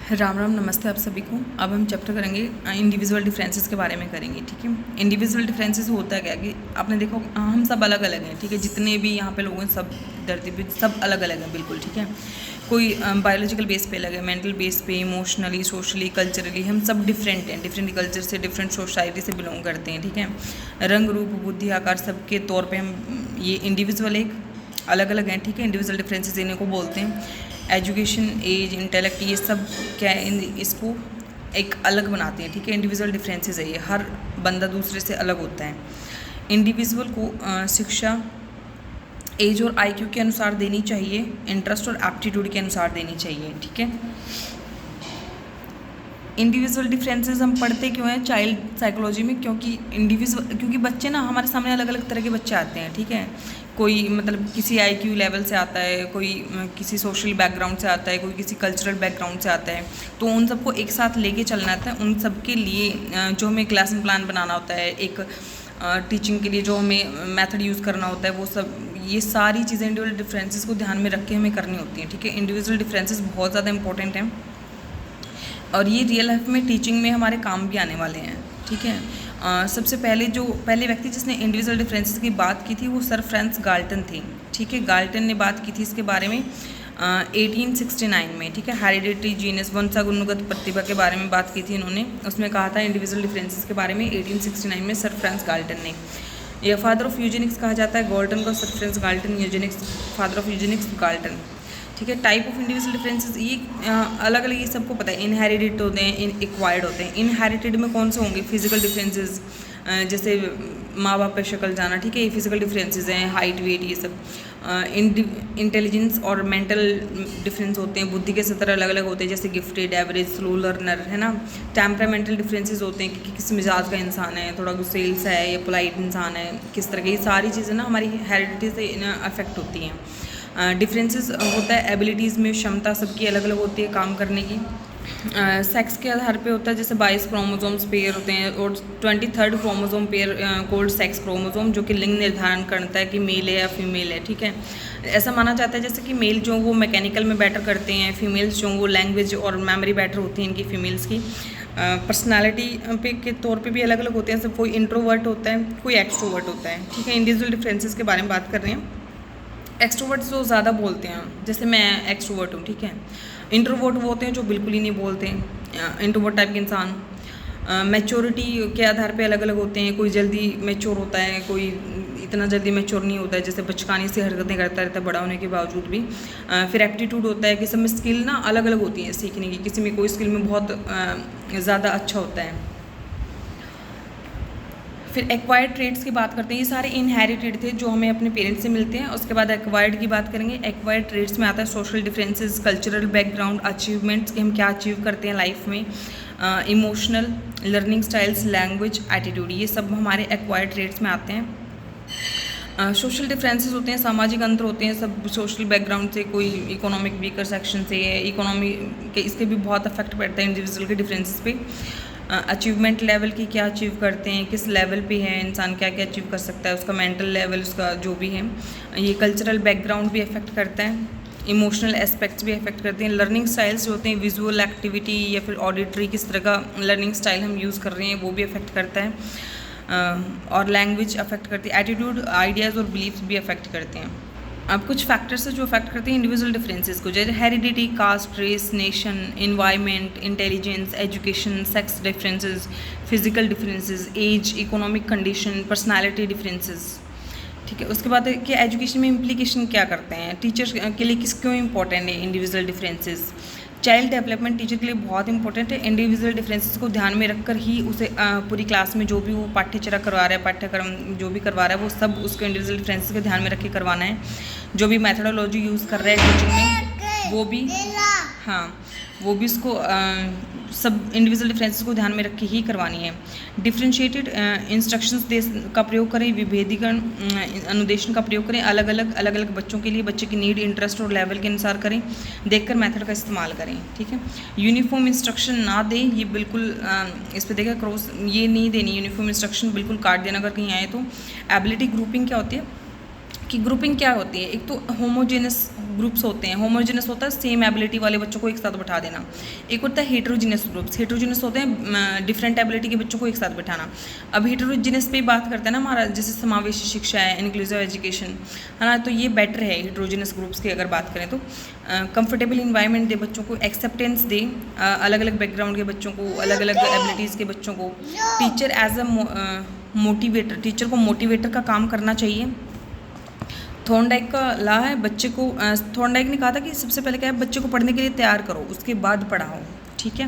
राम राम, नमस्ते आप सभी को। अब हम चैप्टर करेंगे इंडिविजुअल डिफरेंसेस के बारे में करेंगे। ठीक है, इंडिविजुअल डिफरेंसेस होता क्या कि आपने देखो हम सब अलग अलग हैं। ठीक है, जितने भी यहाँ पे लोग हैं सब धरती पे सब अलग अलग हैं बिल्कुल। ठीक है, कोई बायोलॉजिकल बेस पे अलग है, मेंटल बेस पे, इमोशनली, सोशली, कल्चरली हम सब डिफरेंट हैं। डिफरेंट कल्चर से, डिफरेंट सोसाइटी से बिलोंग करते हैं। ठीक है, रंग रूप बुद्धि आकार सबके तौर पर हम ये इंडिविजुअल एक अलग अलग हैं। ठीक है, इंडिविजुअल डिफरेंसेस इन्हीं को बोलते हैं। एजुकेशन, एज, इंटेलेक्ट, ये सब क्या है, इसको एक अलग बनाते हैं। ठीक है, इंडिविजुअल डिफरेंसेस है ये, हर बंदा दूसरे से अलग होता है। इंडिविजुअल को शिक्षा एज और आईक्यू के अनुसार देनी चाहिए, इंटरेस्ट और एप्टीट्यूड के अनुसार देनी चाहिए। ठीक है, इंडिविजुअल डिफरेंसेस हम पढ़ते क्यों हैं चाइल्ड साइकोलॉजी में? क्योंकि बच्चे ना हमारे सामने अलग अलग तरह के बच्चे आते हैं। ठीक है, कोई मतलब किसी आईक्यू लेवल से आता है, कोई किसी सोशल बैकग्राउंड से आता है, कोई किसी कल्चरल बैकग्राउंड से आता है। तो उन सबको एक साथ लेके चलना होता है। उन सब के लिए जो हमें क्लास प्लान बनाना होता है, एक टीचिंग के लिए जो हमें मेथड यूज़ करना होता है, वो सब ये सारी चीज़ें इंडिविजुअल डिफरेंसेस को ध्यान में रख के हमें करनी होती हैं। ठीक है, इंडिविजुअल डिफरेंसेस बहुत ज़्यादा इंपॉर्टेंट हैं और ये रियल लाइफ में टीचिंग में हमारे काम भी आने वाले हैं। ठीक है, सबसे पहले व्यक्ति जिसने इंडिविजुअल डिफरेंसेस की बात की थी वो सर फ्रांस गाल्टन थे। ठीक है, गाल्टन ने बात की थी इसके बारे में 1869 में। ठीक है, हेरिडिटरी जीनस, वंशानुगत प्रतिभा के बारे में बात की थी इन्होंने। उसमें कहा था इंडिविजुअल डिफरेंसेस के बारे में 1869 में सर फ्रांस गाल्टन ने। यह फादर ऑफ यूजेनिक्स कहा जाता है गाल्टन को, sir France Galton Eugenix, father of Eugenix Galton. ठीक है, टाइप ऑफ इंडिविजुअल डिफरेंसेस ये अलग अलग, ये सबको पता है। इनहेरिटेड होते हैं, एक्वायर्ड होते हैं। इनहेरिटेड में कौन से होंगे? फिजिकल डिफरेंसेस, जैसे माँ बाप पे शक्ल जाना। ठीक है, ये फिजिकल डिफरेंसेस हैं, हाइट, वेट, ये सब। इंटेलिजेंस और मेंटल डिफरेंस होते हैं, बुद्धि के स्तर अलग अलग होते हैं, जैसे गिफ्टेड, एवरेज, स्लो लर्नर, है ना। टेम्परामेंटल डिफरेंसेस होते हैं कि किस मिजाज का इंसान है, थोड़ा गुस्सेल है या पोलाइट इंसान है, किस तरह की। ये सारी चीज़ें ना हमारी हेरिडिटी से अफेक्ट होती हैं। डिफरेंसेस होता है एबिलिटीज़ में, क्षमता सबकी अलग अलग होती है काम करने की। सेक्स के आधार पे होता है, जैसे 22 क्रोमोसोम्स पेयर होते हैं और 23rd chromosome pair cold sex chromosome, जो कि लिंग निर्धारण करता है कि मेल है या फीमेल है। ठीक है, ऐसा माना जाता है जैसे कि मेल जो वो मैकेनिकल में बेटर करते हैं, फीमेल्स जो वो लैंग्वेज और मेमोरी बेटर होती है इनकी फीमेल्स की। पर्सनालिटी पे के तौर पे भी अलग अलग होते हैं सब। कोई इंट्रोवर्ट होता है, कोई एक्सट्रोवर्ट होता है। ठीक है, इंडिविजुअल डिफरेंसेस के बारे में बात कर रहे हैं। एक्सट्रोवर्ट्स तो ज़्यादा बोलते हैं, जैसे मैं एक्सट्रोवर्ट हूँ। ठीक है, इंट्रोवर्ट वो होते हैं जो बिल्कुल ही नहीं बोलते, इंट्रोवर्ट टाइप के इंसान। मैच्योरिटी के आधार पे अलग अलग होते हैं, कोई जल्दी मैच्योर होता है, कोई इतना जल्दी मैच्योर नहीं होता है, जैसे बचकानी से हरकतें करता रहता है बड़ा होने के बावजूद भी। फिर एप्टीट्यूड होता है कि सब में स्किल ना अलग अलग होती हैं सीखने की, किसी में कोई स्किल में बहुत ज़्यादा अच्छा होता है। फिर एक्वायर्ड ट्रेड्स की बात करते हैं, ये सारे इनहेरिटेड थे जो हमें अपने पेरेंट्स से मिलते हैं। उसके बाद एक्वायर्ड की बात करेंगे। एक्वायर्ड ट्रेड्स में आता है social differences, cultural background, achievements कि हम क्या अचीव करते हैं लाइफ में, emotional, learning styles, language, attitude, ये सब हमारे एक्वायर्ड ट्रेड्स में आते हैं। सोशल डिफरेंसेस होते हैं, सामाजिक अंतर होते हैं सब सोशल बैकग्राउंड से, कोई इकोनॉमिक वीकर सेक्शन से है, इकोनॉमी के इसके भी बहुत अफेक्ट पड़ता है इंडिविजुअल के डिफरेंसेस पे। अचीवमेंट लेवल की क्या अचीव करते हैं, किस लेवल पे है इंसान, क्या क्या अचीव कर सकता है, उसका मेंटल लेवल, उसका जो भी है। ये कल्चरल बैकग्राउंड भी अफेक्ट करता है, इमोशनल एस्पेक्ट्स भी अफेक्ट करते हैं। लर्निंग स्टाइल्स जो होते हैं, विजुअल एक्टिविटी या फिर ऑडिटरी, किस तरह का लर्निंग स्टाइल हम यूज़ कर रहे हैं, वो भी अफेक्ट करता है। और लैंग्वेज अफेक्ट करती है, एटीट्यूड, आइडियाज़ और बिलीफ्स भी अफेक्ट करते हैं। अब कुछ फैक्टर्स है जो अफेक्ट करते हैं इंडिविजुअल डिफरेंसेस को, जैसे heredity, caste, race, nation, environment, intelligence, education, sex differences, physical differences, age, economic condition, personality differences. ठीक है, उसके बाद कि एजुकेशन में इम्प्लीकेशन क्या करते हैं, टीचर्स के लिए क्यों इंपॉर्टेंट है individual differences. Child development teacher के लिए बहुत इंपॉर्टेंट है। इंडिविजुअल डिफरेंसेस को ध्यान में रखकर ही उसे पूरी क्लास में जो भी वो पाठ्यचर्या करवा रहा है, पाठ्यक्रम जो भी करवा रहा है, वो सब उसको इंडिविजुअल डिफरेंसेस को ध्यान में रख के करवाना है। जो भी मैथडोलॉजी यूज़ कर रहा है टीचिंग में, वो भी, हाँ, वो भी उसको सब इंडिविजुअल डिफरेंसेस को ध्यान में रख के ही करवानी है। डिफ्रेंशिएटेड इंस्ट्रक्शंस का प्रयोग करें, विभेदीकरण अनुदेशन का प्रयोग करें, अलग अलग बच्चों के लिए बच्चे की नीड, इंटरेस्ट और लेवल के अनुसार करें, देखकर मेथड का इस्तेमाल करें। ठीक है, यूनिफॉर्म इंस्ट्रक्शन ना दें, ये बिल्कुल इस पर देखा क्रॉस ये नहीं देनी, यूनिफॉर्म इंस्ट्रक्शन बिल्कुल काट देना अगर कहीं आए तो। एबिलिटी ग्रुपिंग क्या होती है? कि ग्रुपिंग क्या होती है। एक तो होमोजेनस ग्रुप्स होते हैं, होमोजेनस होता है सेम एबिलिटी वाले बच्चों को एक साथ बैठा देना। एक होता है हेटेरोजेनस ग्रुप्स, हेटेरोजेनस होते हैं डिफरेंट एबिलिटी के बच्चों को एक साथ बैठाना। अब हेटेरोजेनस पे बात करते हैं ना हमारा, जैसे समावेशी शिक्षा है, इंक्लूसिव एजुकेशन है ना, तो ये बेटर है हेटेरोजेनस ग्रुप्स की अगर बात करें तो। कंफर्टेबल इन्वायरमेंट दे बच्चों को, एक्सेप्टेंस दे अलग अलग बैकग्राउंड के बच्चों को, अलग अलग एबिलिटीज़ के बच्चों को। Teacher as a motivator, teacher को मोटिवेटर का काम करना चाहिए। थॉर्नडाइक का ला है बच्चे को, थॉर्नडाइक ने कहा था कि सबसे पहले क्या है, बच्चे को पढ़ने के लिए तैयार करो, उसके बाद पढ़ाओ, ठीक है।